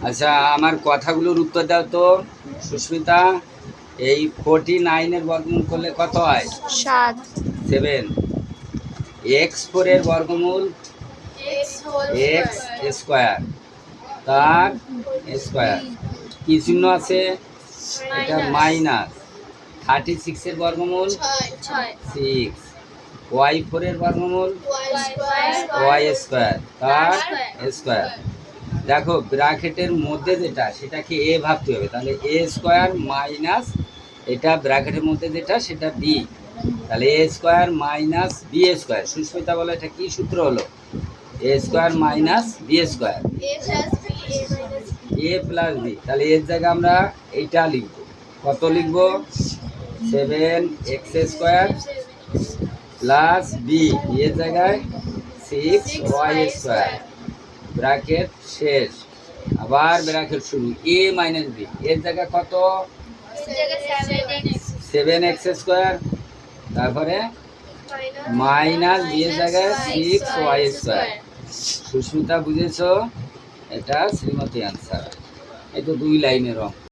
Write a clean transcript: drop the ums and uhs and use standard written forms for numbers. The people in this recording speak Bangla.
আচ্ছা, আমার কথাগুলোর উত্তর দাও তো সুস্মিতা। এই 49-এর বর্গমূল করলে কত হয়? 7। 7। x4 এর বর্গমূল x স্কোয়ার, তার স্কোয়ার। কি চিহ্ন আছে? এটা মাইনাস। 36 এর বর্গমূল 6। y4 এর বর্গমূল y স্কোয়ার, তার স্কোয়ার। দেখো ব্র্যাকেটের মধ্যে যেটা সেটাকে এ ভাবতে হবে, তাহলে এ স্কোয়ার মাইনাস এটা ব্র্যাকেটের মধ্যে যেটা সেটা বি, তাহলে A square minus B square. Susmita বলো এটা কি সূত্র হলো? A square minus B square, A plus B. তাহলে এর জায়গায় আমরা এইটা লিখব। কত লিখব? 7x স্কোয়ার প্লাস বি, এর জায়গায় 6y স্কোয়ার, ব্র্যাকেট শেষ। আবার ব্র্যাকেট শুরু, এ মাইনাস বি, এর জায়গায় কত? 7x স্কোয়ার, তারপরে মাইনাস বি এর জায়গায় 6y স্কোয়ার। সুস্মিতা বুঝেছো? এটা শ্রীমতী আনসার। এই তো 2 লাইনের অঙ্ক।